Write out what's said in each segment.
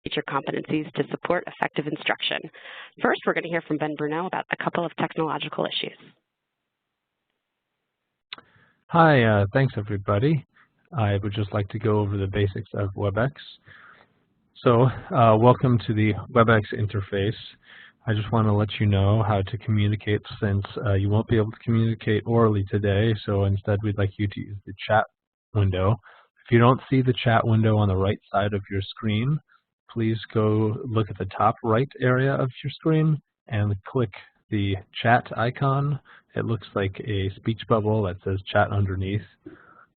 teacher competencies to support effective instruction. First, we're going to hear from Ben Bruno about a couple of technological issues. Hi, thanks everybody. I would just like to go over the basics of WebEx. So, welcome to the WebEx interface. I just want to let you know how to communicate since you won't be able to communicate orally today, so instead we'd like you to use the chat window. If you don't see the chat window on the right side of your screen, please go look at the top right area of your screen and click the chat icon. It looks like a speech bubble that says chat underneath.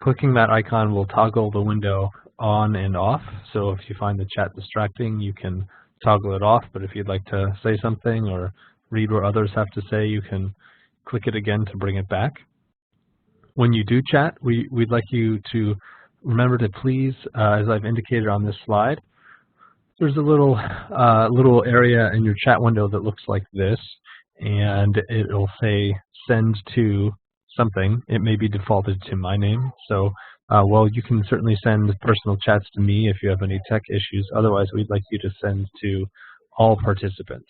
Clicking that icon will toggle the window on and off, so if you find the chat distracting, you can toggle it off, but if you'd like to say something or read what others have to say, you can click it again to bring it back. When you do chat, we'd like you to remember to please, as I've indicated on this slide, there's a little area in your chat window that looks like this, and it'll say send to something. It may be defaulted to my name, so well, you can certainly send personal chats to me if you have any tech issues. Otherwise, we'd like you to send to all participants.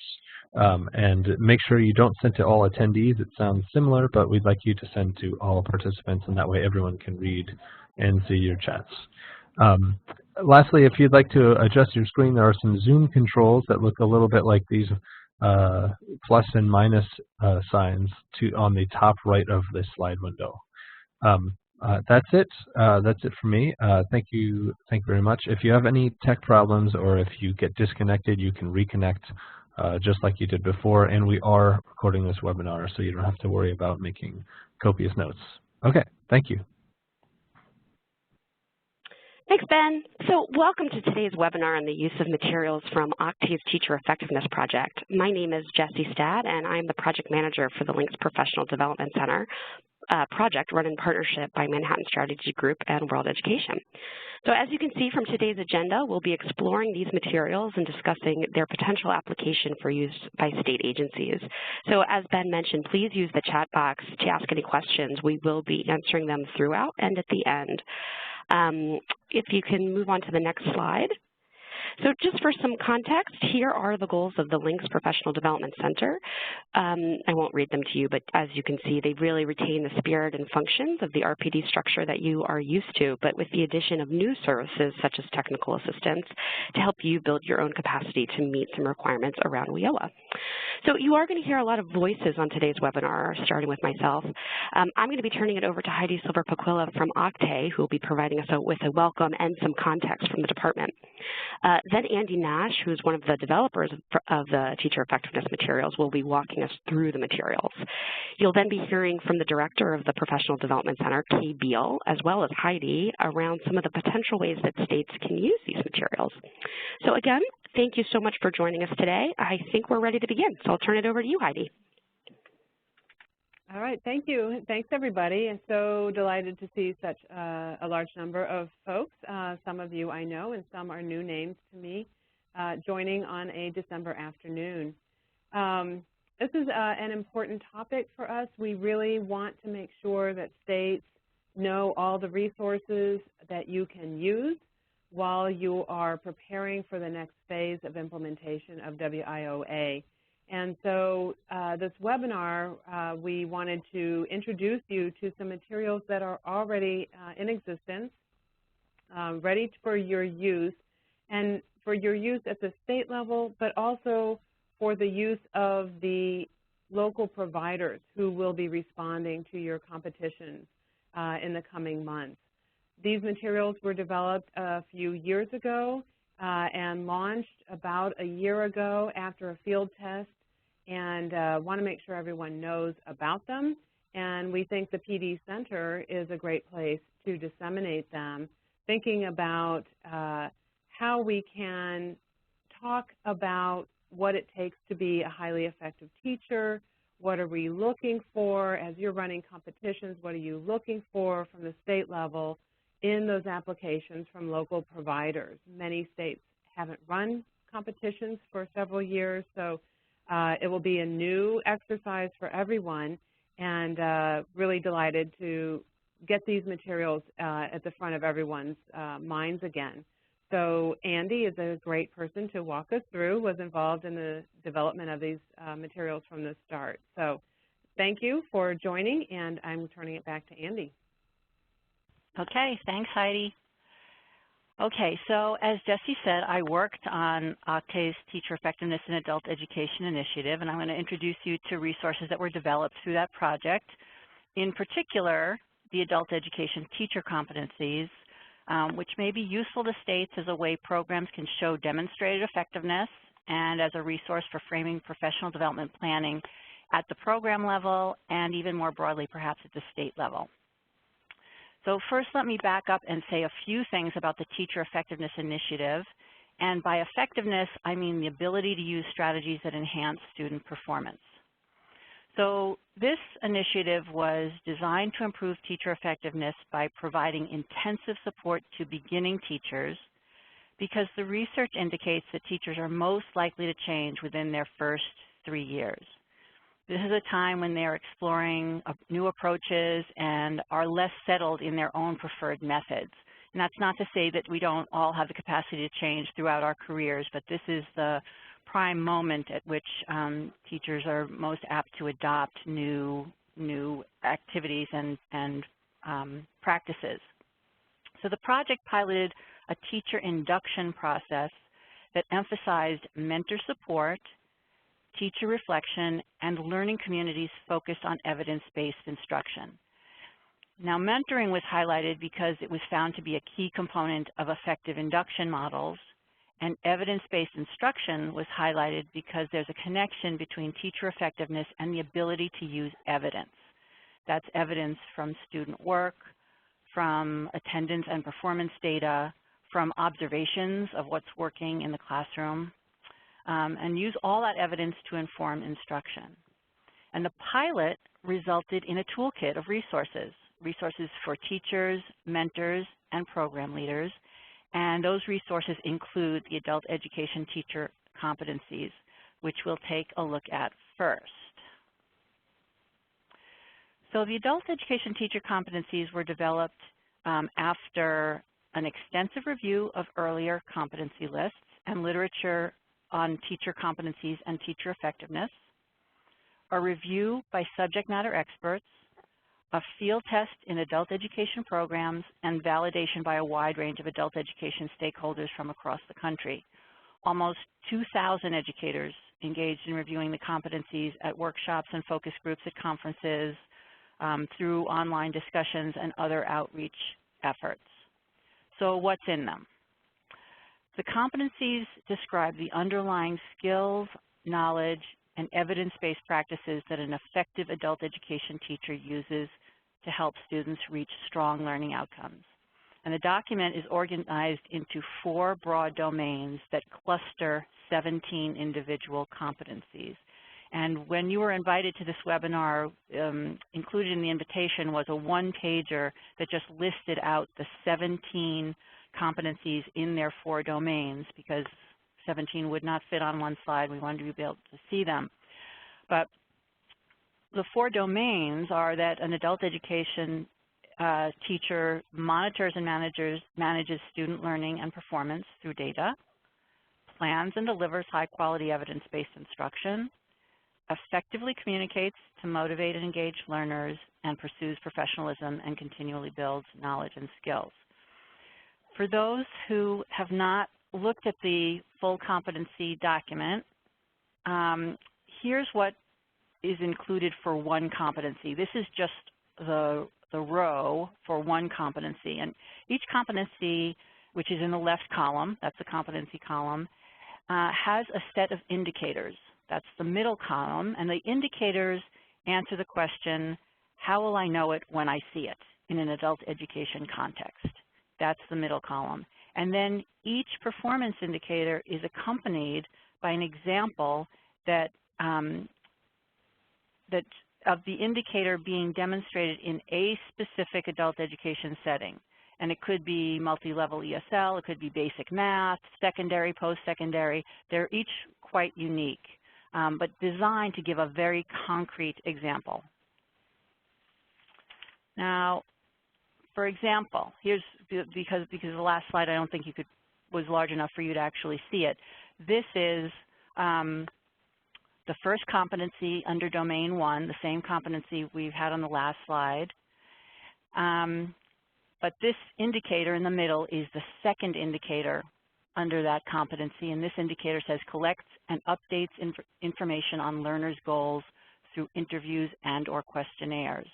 And make sure you don't send to all attendees. It sounds similar, but we'd like you to send to all participants, and that way everyone can read and see your chats. Lastly, if you'd like to adjust your screen, there are some zoom controls that look a little bit like these plus and minus signs on the top right of this slide window. That's it. That's it for me. Thank you very much. If you have any tech problems or if you get disconnected, you can reconnect just like you did before. And we are recording this webinar, so you don't have to worry about making copious notes. Okay, thank you. Thanks, Ben. So welcome to today's webinar on the use of materials from OCTAE's Teacher Effectiveness Project. My name is Jessie Stad, and I'm the project manager for the LINCS Professional Development Center project run in partnership by Manhattan Strategy Group and World Education. So as you can see from today's agenda, we'll be exploring these materials and discussing their potential application for use by state agencies. So as Ben mentioned, please use the chat box to ask any questions. We will be answering them throughout and at the end. If you can move on to the next slide. So just for some context, here are the goals of the LINCS Professional Development Center. I won't read them to you, but as you can see, they really retain the spirit and functions of the RPD structure that you are used to, but with the addition of new services such as technical assistance to help you build your own capacity to meet some requirements around WIOA. So you are going to hear a lot of voices on today's webinar, starting with myself. I'm going to be turning it over to Heidi Silver-Paquilla from OCTAE, who will be providing us with a welcome and some context from the department. Then Andy Nash, who's one of the developers of the teacher effectiveness materials, will be walking us through the materials. You'll then be hearing from the director of the Professional Development Center, Kay Beal, as well as Heidi, around some of the potential ways that states can use these materials. So again, thank you so much for joining us today. I think we're ready to begin, so I'll turn it over to you, Heidi. All right, thank you. Thanks, everybody. I'm so delighted to see such a large number of folks. Some of you I know, and some are new names to me, joining on a December afternoon. This is an important topic for us. We really want to make sure that states know all the resources that you can use while you are preparing for the next phase of implementation of WIOA. And so this webinar, we wanted to introduce you to some materials that are already in existence, ready for your use, and for your use at the state level, but also for the use of the local providers who will be responding to your competitions in the coming months. These materials were developed a few years ago and launched about a year ago after a field test, and want to make sure everyone knows about them. And we think the PD Center is a great place to disseminate them, thinking about how we can talk about what it takes to be a highly effective teacher, what are we looking for as you're running competitions, what are you looking for from the state level in those applications from local providers. Many states haven't run competitions for several years, so it will be a new exercise for everyone, and really delighted to get these materials at the front of everyone's minds again. So Andy is a great person to walk us through, was involved in the development of these materials from the start. So thank you for joining, and I'm turning it back to Andy. Okay, thanks, Heidi. Okay, so as Jessie said, I worked on OCTAE's Teacher Effectiveness in Adult Education initiative, and I'm going to introduce you to resources that were developed through that project. In particular, the Adult Education Teacher Competencies, which may be useful to states as a way programs can show demonstrated effectiveness and as a resource for framing professional development planning at the program level and even more broadly perhaps at the state level. So first let me back up and say a few things about the Teacher Effectiveness Initiative. And by effectiveness, I mean the ability to use strategies that enhance student performance. So this initiative was designed to improve teacher effectiveness by providing intensive support to beginning teachers because the research indicates that teachers are most likely to change within their first 3 years. This is a time when they are exploring new approaches and are less settled in their own preferred methods. And that's not to say that we don't all have the capacity to change throughout our careers, but this is the prime moment at which teachers are most apt to adopt new activities and practices. So the project piloted a teacher induction process that emphasized mentor support, teacher reflection, and learning communities focused on evidence-based instruction. Now, mentoring was highlighted because it was found to be a key component of effective induction models, and evidence-based instruction was highlighted because there's a connection between teacher effectiveness and the ability to use evidence. That's evidence from student work, from attendance and performance data, from observations of what's working in the classroom, and use all that evidence to inform instruction. And the pilot resulted in a toolkit of resources for teachers, mentors, and program leaders. And those resources include the Adult Education Teacher Competencies, which we'll take a look at first. So the Adult Education Teacher Competencies were developed after an extensive review of earlier competency lists and literature on teacher competencies and teacher effectiveness, a review by subject matter experts, a field test in adult education programs, and validation by a wide range of adult education stakeholders from across the country. Almost 2,000 educators engaged in reviewing the competencies at workshops and focus groups at conferences, through online discussions and other outreach efforts. So what's in them? The competencies describe the underlying skills, knowledge, and evidence-based practices that an effective adult education teacher uses to help students reach strong learning outcomes. And the document is organized into 4 broad domains that cluster 17 individual competencies. And when you were invited to this webinar, included in the invitation was a one-pager that just listed out the 17 competencies in their 4 domains, because 17 would not fit on one slide. We wanted to be able to see them. But the 4 domains are that an adult education teacher monitors and manages student learning and performance through data, plans and delivers high-quality evidence-based instruction, effectively communicates to motivate and engage learners, and pursues professionalism and continually builds knowledge and skills. For those who have not looked at the full competency document, here's what is included for one competency. This is just the row for one competency. And each competency, which is in the left column, that's the competency column, has a set of indicators. That's the middle column. And the indicators answer the question, how will I know it when I see it in an adult education context? That's the middle column. And then each performance indicator is accompanied by an example that of the indicator being demonstrated in a specific adult education setting. And it could be multi-level ESL, it could be basic math, secondary, post-secondary. They're each quite unique, but designed to give a very concrete example. Now, for example, here's, because the last slide I don't think you could was large enough for you to actually see it. This is the first competency under Domain 1, the same competency we've had on the last slide. But this indicator in the middle is the second indicator under that competency, and this indicator says collects and updates information on learners' goals through interviews and or questionnaires.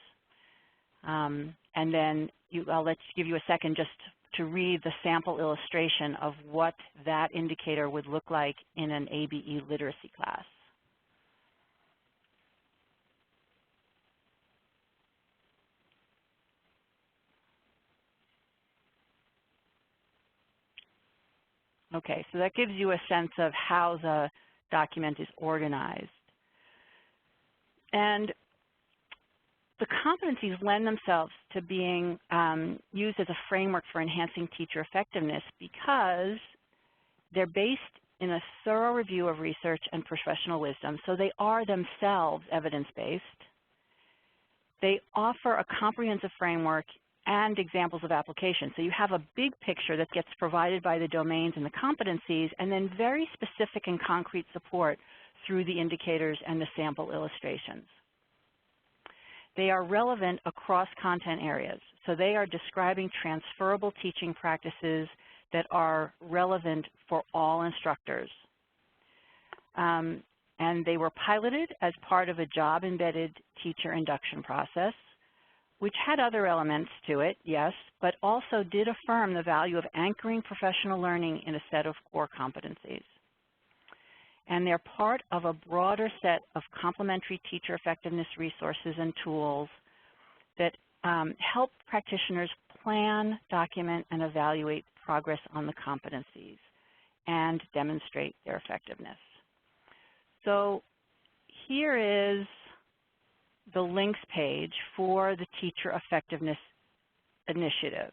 And then I'll give you a second just to read the sample illustration of what that indicator would look like in an ABE literacy class. Okay, so that gives you a sense of how the document is organized. And the competencies lend themselves to being used as a framework for enhancing teacher effectiveness because they're based in a thorough review of research and professional wisdom, so they are themselves evidence-based. They offer a comprehensive framework and examples of application. So you have a big picture that gets provided by the domains and the competencies, and then very specific and concrete support through the indicators and the sample illustrations. They are relevant across content areas. So they are describing transferable teaching practices that are relevant for all instructors. And they were piloted as part of a job-embedded teacher induction process, which had other elements to it, yes, but also did affirm the value of anchoring professional learning in a set of core competencies. And they're part of a broader set of complementary teacher effectiveness resources and tools that help practitioners plan, document, and evaluate progress on the competencies and demonstrate their effectiveness. So here is the links page for the Teacher Effectiveness Initiative.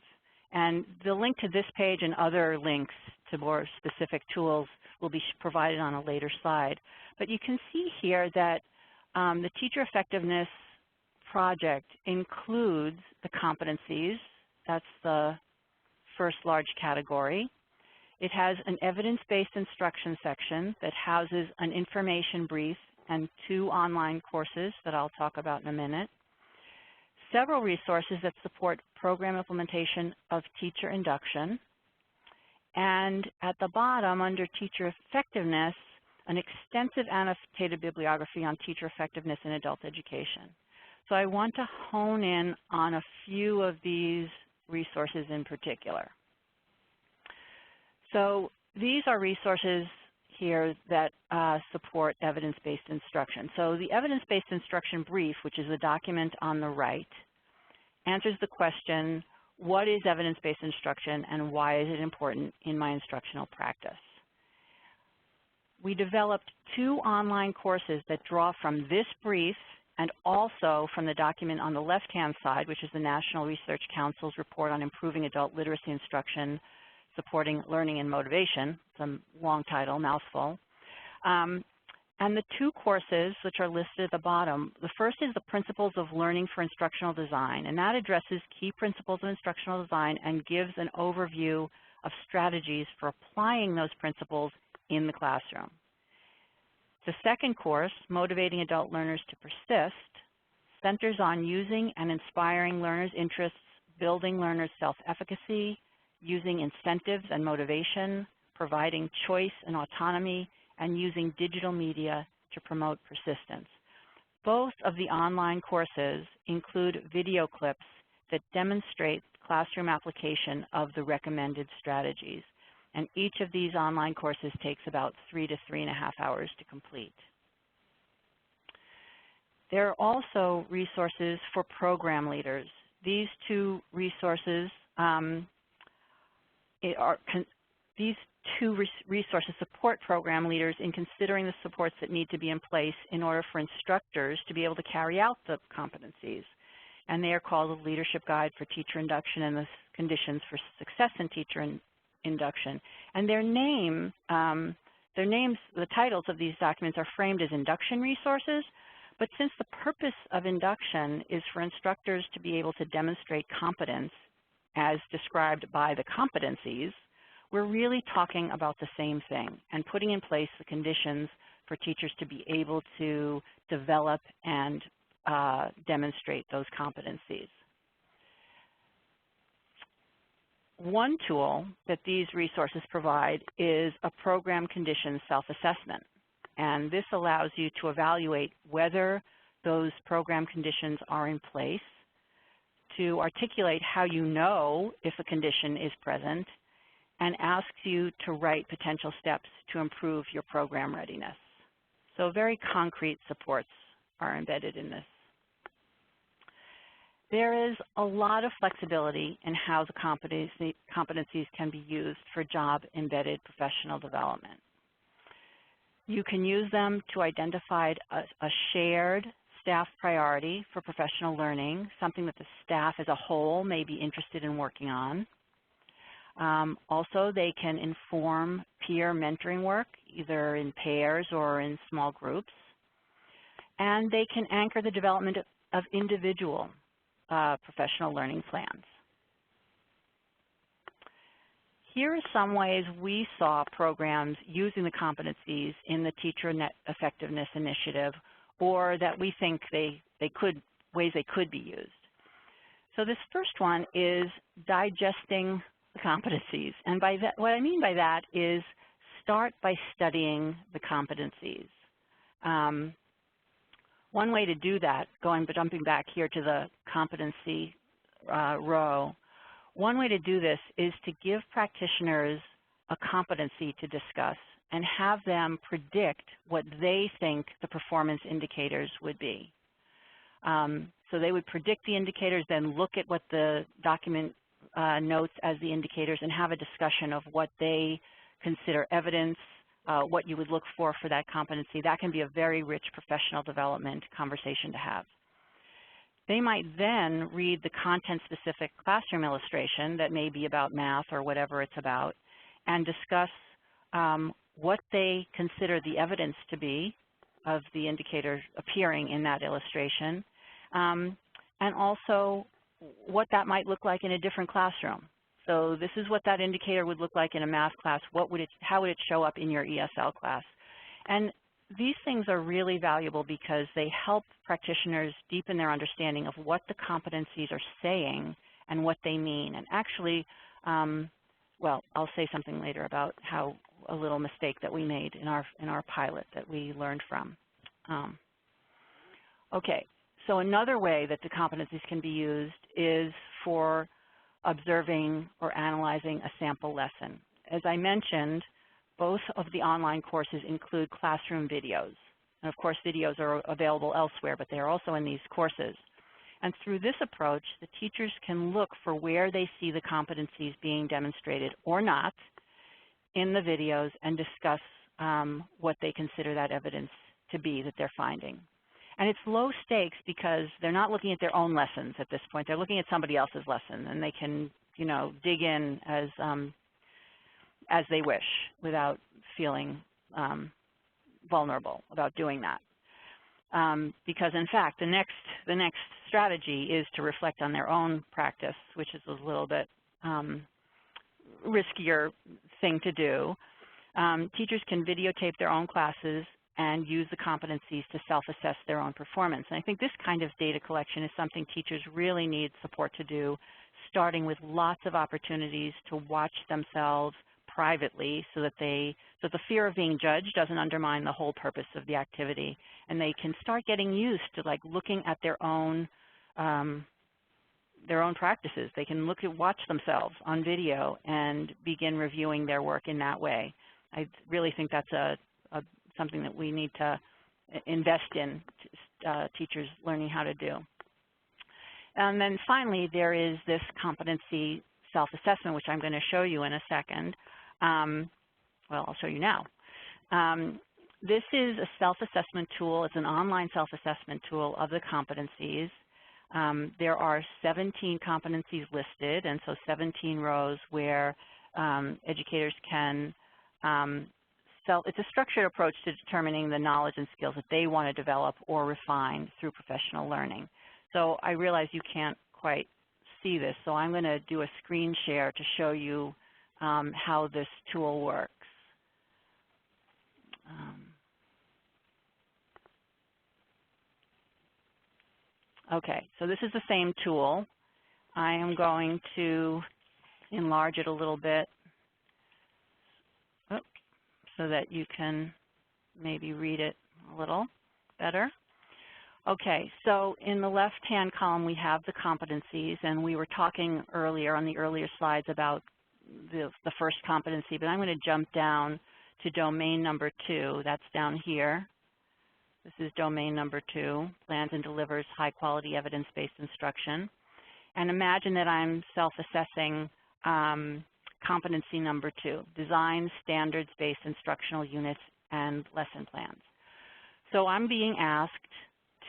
And the link to this page and other links to more specific tools will be provided on a later slide. But you can see here that the Teacher Effectiveness Project includes the competencies. That's the first large category. It has an evidence-based instruction section that houses an information brief and 2 online courses that I'll talk about in a minute. Several resources that support program implementation of teacher induction. And at the bottom, under teacher effectiveness, an extensive annotated bibliography on teacher effectiveness in adult education. So I want to hone in on a few of these resources in particular. So these are resources here that support evidence-based instruction. So the evidence-based instruction brief, which is the document on the right, answers the question, what is evidence-based instruction and why is it important in my instructional practice? We developed 2 online courses that draw from this brief and also from the document on the left-hand side, which is the National Research Council's report on improving adult literacy instruction, supporting learning and motivation. It's a long title, mouthful. And the 2 courses, which are listed at the bottom, the first is the Principles of Learning for Instructional Design, and that addresses key principles of instructional design and gives an overview of strategies for applying those principles in the classroom. The second course, Motivating Adult Learners to Persist, centers on using and inspiring learners' interests, building learners' self-efficacy, using incentives and motivation, providing choice and autonomy, and using digital media to promote persistence. Both of the online courses include video clips that demonstrate classroom application of the recommended strategies. And each of these online courses takes about 3 to 3.5 hours to complete. There are also resources for program leaders. These 2 resources resources support program leaders in considering the supports that need to be in place in order for instructors to be able to carry out the competencies. And they are called the Leadership Guide for Teacher Induction and the Conditions for Success in Teacher Induction. And their names, the titles of these documents are framed as induction resources, but since the purpose of induction is for instructors to be able to demonstrate competence as described by the competencies, we're really talking about the same thing and putting in place the conditions for teachers to be able to develop and demonstrate those competencies. One tool that these resources provide is a program conditions self-assessment. And this allows you to evaluate whether those program conditions are in place, to articulate how you know if a condition is present, and asks you to write potential steps to improve your program readiness. So very concrete supports are embedded in this. There is a lot of flexibility in how the competencies can be used for job-embedded professional development. You can use them to identify a shared staff priority for professional learning, something that the staff as a whole may be interested in working on. Also, they can inform peer mentoring work, either in pairs or in small groups. And they can anchor the development of individual professional learning plans. Here are some ways we saw programs using the competencies in the Teacher Net Effectiveness Initiative, or that we think ways they could be used. So this first one is digesting the competencies. And by that, what I mean by that is start by studying the competencies. One way to do that, jumping back here to the competency row, one way to do this is to give practitioners a competency to discuss and have them predict what they think the performance indicators would be. So they would predict the indicators, then look at what the document notes as the indicators and have a discussion of what they consider evidence, what you would look for that competency. That can be a very rich professional development conversation to have. They might then read the content-specific classroom illustration that may be about math or whatever it's about and discuss what they consider the evidence to be of the indicators appearing in that illustration, and also what that might look like in a different classroom. So this is what that indicator would look like in a math class. How would it show up in your ESL class? And these things are really valuable because they help practitioners deepen their understanding of what the competencies are saying and what they mean. And actually, well, I'll say something later about how a little mistake that we made in our pilot that we learned from. Okay, so another way that the competencies can be used is for observing or analyzing a sample lesson. As I mentioned, both of the online courses include classroom videos. And of course, videos are available elsewhere, but they are also in these courses. And through this approach, the teachers can look for where they see the competencies being demonstrated or not in the videos and discuss what they consider that evidence to be that they're finding. And it's low stakes because they're not looking at their own lessons at this point. They're looking at somebody else's lesson, and they can, dig in as they wish without feeling vulnerable about doing that. Because in fact, the next strategy is to reflect on their own practice, which is a little bit riskier thing to do. Teachers can videotape their own classes and use the competencies to self-assess their own performance. And I think this kind of data collection is something teachers really need support to do, starting with lots of opportunities to watch themselves privately so that the fear of being judged doesn't undermine the whole purpose of the activity. And they can start getting used to looking at their own practices. They can watch themselves on video and begin reviewing their work in that way. I really think that's something that we need to invest in, teachers learning how to do. And then finally, there is this competency self-assessment, which I'm going to show you in a second. Well, I'll show you now. This is a self-assessment tool. It's an online self-assessment tool of the competencies. There are 17 competencies listed, and so 17 rows where educators can it's a structured approach to determining the knowledge and skills that they want to develop or refine through professional learning. So I realize you can't quite see this, so I'm going to do a screen share to show you how this tool works. Okay, so this is the same tool. I am going to enlarge it a little bit so that you can maybe read it a little better. Okay, so in the left-hand column we have the competencies, and we were talking earlier on the earlier slides about the first competency, but I'm going to jump down to domain number 2. That's down here. This is domain number 2, plans and delivers high-quality evidence-based instruction. And imagine that I'm self-assessing competency number 2, design standards-based instructional units and lesson plans. So I'm being asked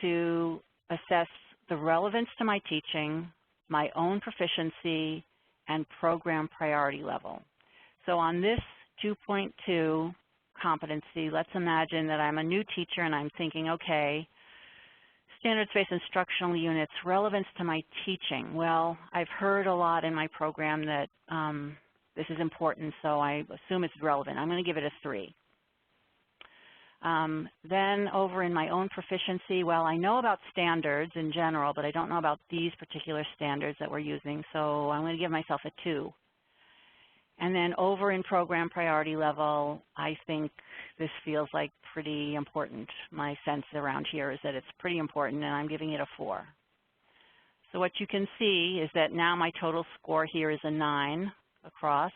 to assess the relevance to my teaching, my own proficiency, and program priority level. So on this 2.2 competency, let's imagine that I'm a new teacher and I'm thinking, okay, standards-based instructional units, relevance to my teaching. Well, I've heard a lot in my program that this is important, so I assume it's relevant. I'm going to give it a 3. Then over in my own proficiency, well, I know about standards in general, but I don't know about these particular standards that we're using, so I'm going to give myself a 2. And then over in program priority level, I think this feels like pretty important. My sense around here is that it's pretty important, and I'm giving it a 4. So what you can see is that now my total score here is a 9 across,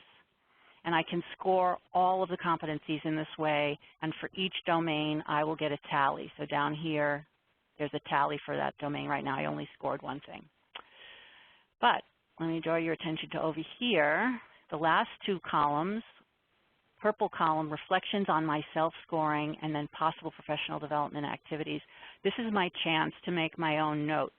and I can score all of the competencies in this way, and for each domain, I will get a tally. So down here, there's a tally for that domain. Right now, I only scored one thing. But let me draw your attention to over here. The last 2 columns, purple column, reflections on my self-scoring, and then possible professional development activities. This is my chance to make my own notes.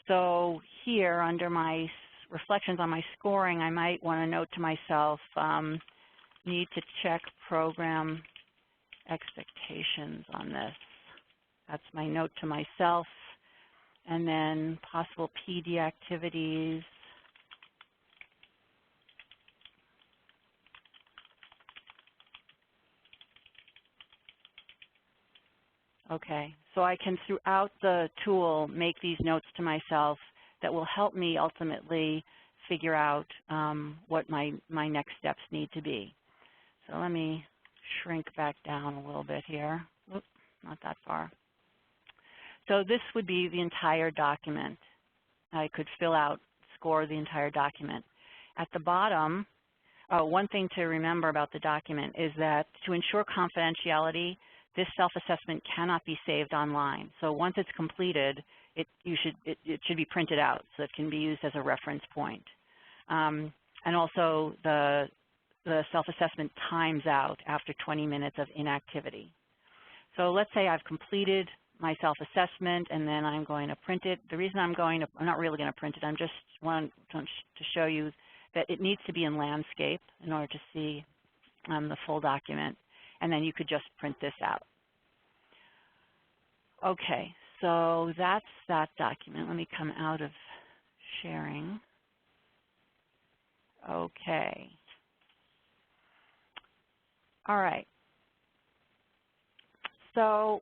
So here, under my reflections on my scoring, I might want to note to myself, need to check program expectations on this. That's my note to myself. And then possible PD activities. Okay, so I can, throughout the tool, make these notes to myself that will help me ultimately figure out what my next steps need to be. So let me shrink back down a little bit here. Oops, not that far. So this would be the entire document. I could fill out, score the entire document. At the bottom, one thing to remember about the document is that to ensure confidentiality, this self-assessment cannot be saved online. So once it's completed, it should be printed out so it can be used as a reference point. And also the self-assessment times out after 20 minutes of inactivity. So let's say I've completed my self-assessment and then I'm going to print it. The reason I'm not really going to print it, I'm just want to show you that it needs to be in landscape in order to see the full document. And then you could just print this out. Okay, so that's that document. Let me come out of sharing. Okay. All right. So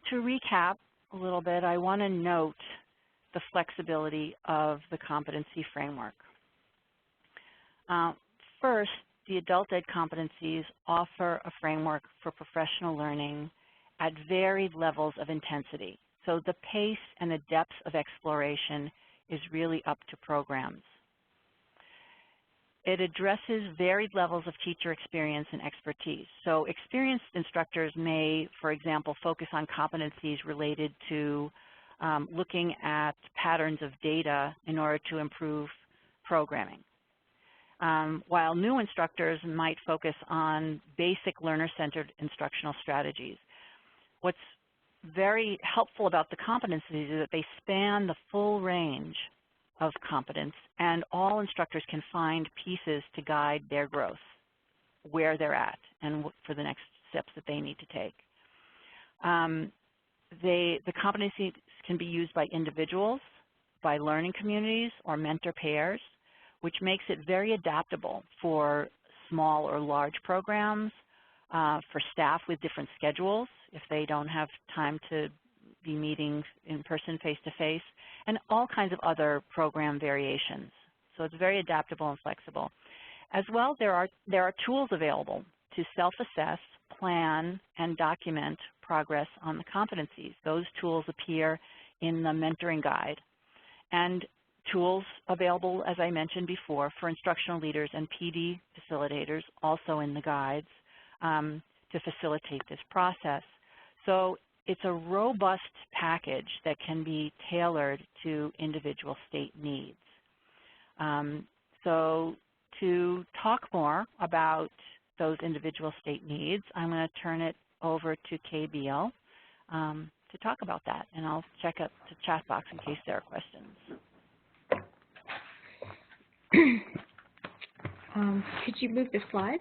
to recap a little bit, I want to note the flexibility of the competency framework. First, the adult ed competencies offer a framework for professional learning at varied levels of intensity. So the pace and the depth of exploration is really up to programs. It addresses varied levels of teacher experience and expertise. So experienced instructors may, for example, focus on competencies related to looking at patterns of data in order to improve programming. While new instructors might focus on basic learner-centered instructional strategies. What's very helpful about the competencies is that they span the full range of competence, and all instructors can find pieces to guide their growth, where they're at, and for the next steps that they need to take. The competencies can be used by individuals, by learning communities, or mentor pairs, which makes it very adaptable for small or large programs, for staff with different schedules if they don't have time to be meeting in person face-to-face, and all kinds of other program variations. So it's very adaptable and flexible. As well, there are tools available to self-assess, plan, and document progress on the competencies. Those tools appear in the mentoring guide. And tools available, as I mentioned before, for instructional leaders and PD facilitators, also in the guides, to facilitate this process. So it's a robust package that can be tailored to individual state needs. So to talk more about those individual state needs, I'm going to turn it over to Kay Beal to talk about that, and I'll check up the chat box in case there are questions. Could you move the slide?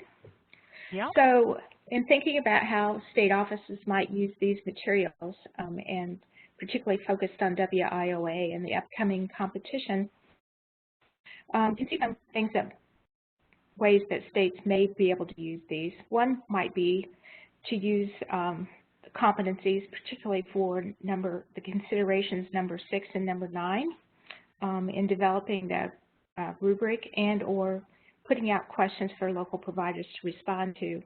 Yeah. So in thinking about how state offices might use these materials, and particularly focused on WIOA and the upcoming competition, you can see some things that ways that states may be able to use these. One might be to use competencies, particularly for the considerations number 6 and number 9, in developing the rubric and or putting out questions for local providers to respond to.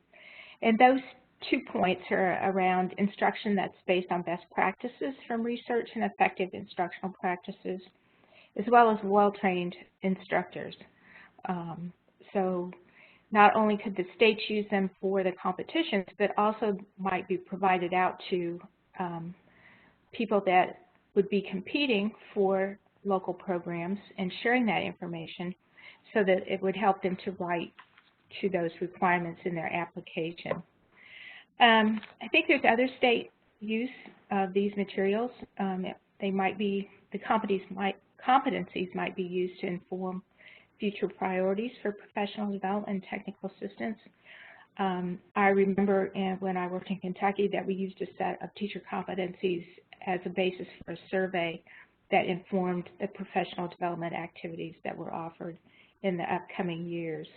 And those 2 points are around instruction that's based on best practices from research and effective instructional practices, as well as well-trained instructors. So not only could the states use them for the competitions, but also might be provided out to people that would be competing for local programs and sharing that information so that it would help them to write to those requirements in their application. I think there's other state use of these materials. They might be, the competencies might be used to inform future priorities for professional development and technical assistance. I remember when I worked in Kentucky that we used a set of teacher competencies as a basis for a survey that informed the professional development activities that were offered in the upcoming years.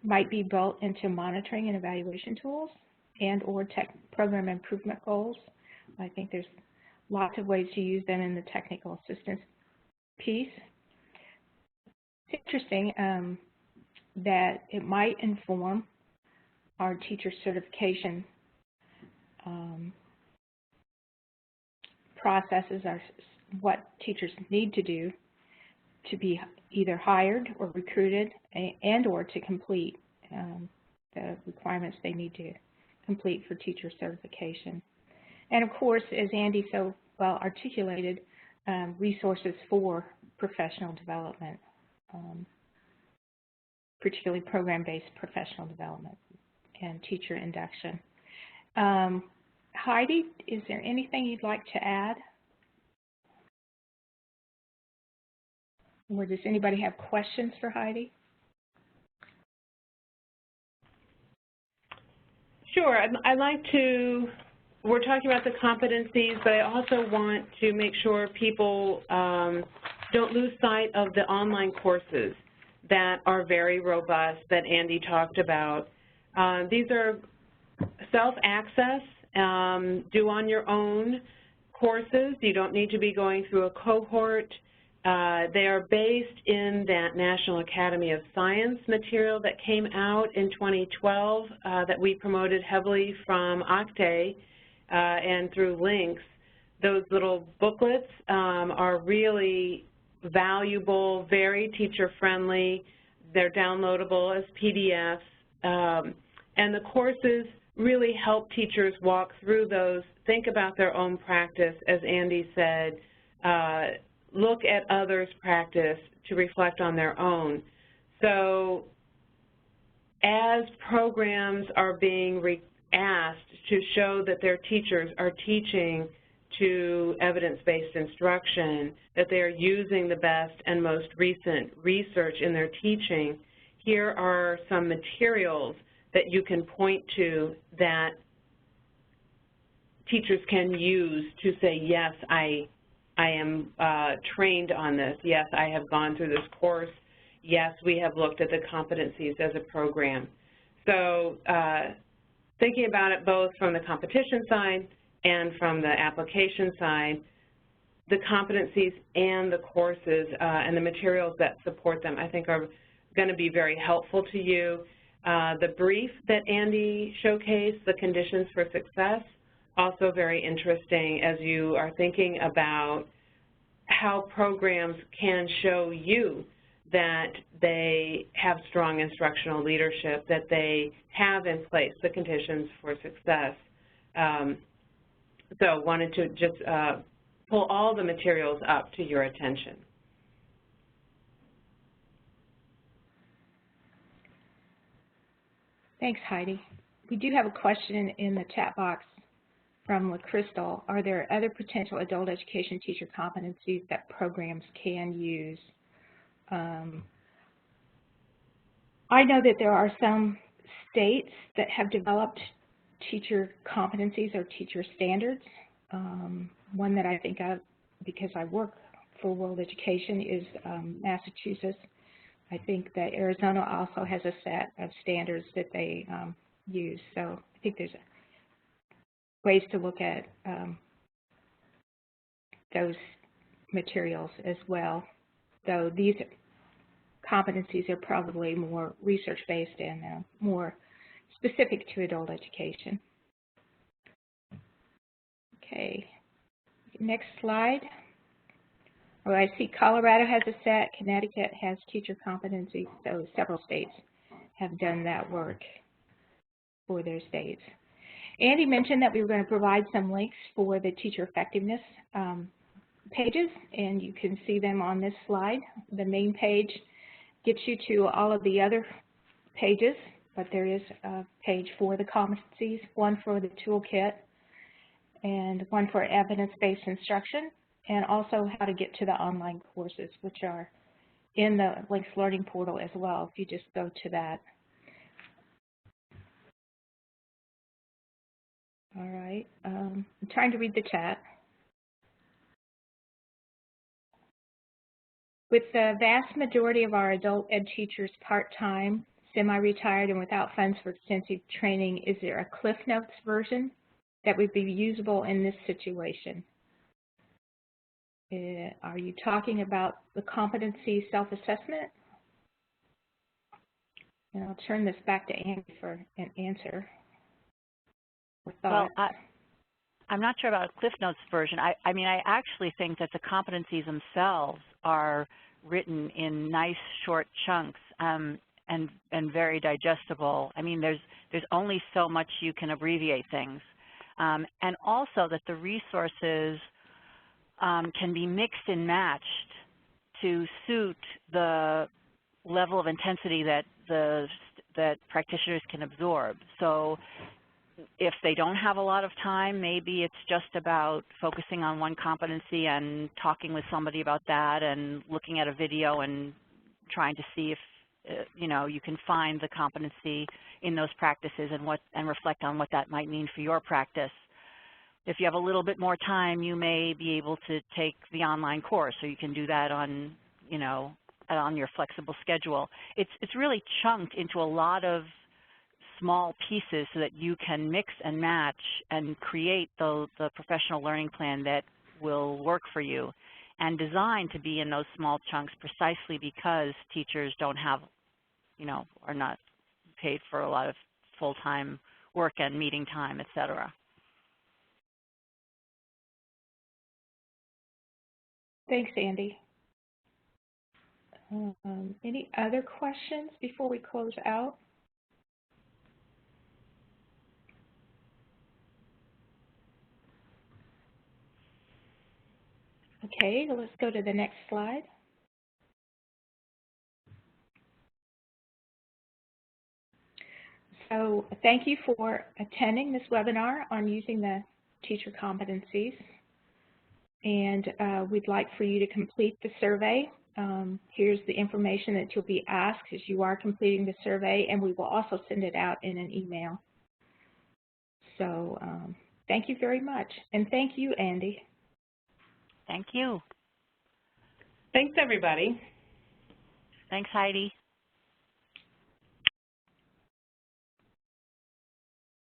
Might be built into monitoring and evaluation tools and or program improvement goals. I think there's lots of ways to use them in the technical assistance piece. It's interesting that it might inform our teacher certification processes, are what teachers need to do to be either hired or recruited and or to complete the requirements they need to complete for teacher certification. And of course, as Andy so well articulated, resources for professional development, particularly program-based professional development and teacher induction. Heidi, is there anything you'd like to add? Or does anybody have questions for Heidi? Sure. I'd like to, we're talking about the competencies, but I also want to make sure people don't lose sight of the online courses that are very robust that Andy talked about. These are self-access, do on your own courses. You don't need to be going through a cohort. They are based in that National Academy of Science material that came out in 2012 that we promoted heavily from OCTAE and through links. Those little booklets are really valuable, very teacher-friendly. They're downloadable as PDFs. And the courses really help teachers walk through those, think about their own practice, as Andy said, look at others' practice to reflect on their own. So as programs are being asked to show that their teachers are teaching to evidence-based instruction, that they are using the best and most recent research in their teaching, here are some materials that you can point to that teachers can use to say, yes, I I am trained on this. Yes, I have gone through this course. Yes, we have looked at the competencies as a program. So thinking about it both from the competition side and from the application side, the competencies and the courses and the materials that support them, I think, are going to be very helpful to you. The brief that Andy showcased, the conditions for success, also very interesting as you are thinking about how programs can show you that they have strong instructional leadership, that they have in place the conditions for success. So wanted to just pull all the materials up to your attention. Thanks, Heidi. We do have a question in the chat box from LaCrystal. Are there other potential adult education teacher competencies that programs can use? I know that there are some states that have developed teacher competencies or teacher standards. One that I think of, because I work for World Education, is Massachusetts. I think that Arizona also has a set of standards that they use. So I think there's ways to look at those materials as well, though these competencies are probably more research-based and more specific to adult education. Okay, next slide. Oh, I see Colorado has a set, Connecticut has teacher competencies, so several states have done that work for their states. Andy mentioned that we were going to provide some links for the teacher effectiveness pages, and you can see them on this slide. The main page gets you to all of the other pages, but there is a page for the competencies, one for the toolkit, and one for evidence-based instruction, and also how to get to the online courses, which are in the Links Learning Portal as well, if you just go to that. All right, I'm trying to read the chat. With the vast majority of our adult ed teachers part-time, semi-retired, and without funds for extensive training, is there a Cliff Notes version that would be usable in this situation? Are you talking about the competency self-assessment? And I'll turn this back to Andy for an answer. Well, I'm not sure about a Cliff Notes version. I mean, I actually think that the competencies themselves are written in nice short chunks and very digestible. I mean, there's only so much you can abbreviate things. And also that the resources can be mixed and matched to suit the level of intensity that practitioners can absorb. So if they don't have a lot of time, maybe it's just about focusing on one competency and talking with somebody about that and looking at a video and trying to see if you can find the competency in those practices and reflect on what that might mean for your practice. If you have a little bit more time, you may be able to take the online course, or you can do that on your flexible schedule. It's really chunked into a lot of small pieces so that you can mix and match and create the professional learning plan that will work for you, and designed to be in those small chunks precisely because teachers don't have, are not paid for a lot of full-time work and meeting time, et cetera. Thanks, Andy. Any other questions before we close out? Okay, let's go to the next slide. So thank you for attending this webinar on using the teacher competencies. And we'd like for you to complete the survey. Here's the information that you'll be asked as you are completing the survey, and we will also send it out in an email. So thank you very much. And thank you, Andy. Thank you. Thanks, everybody. Thanks, Heidi.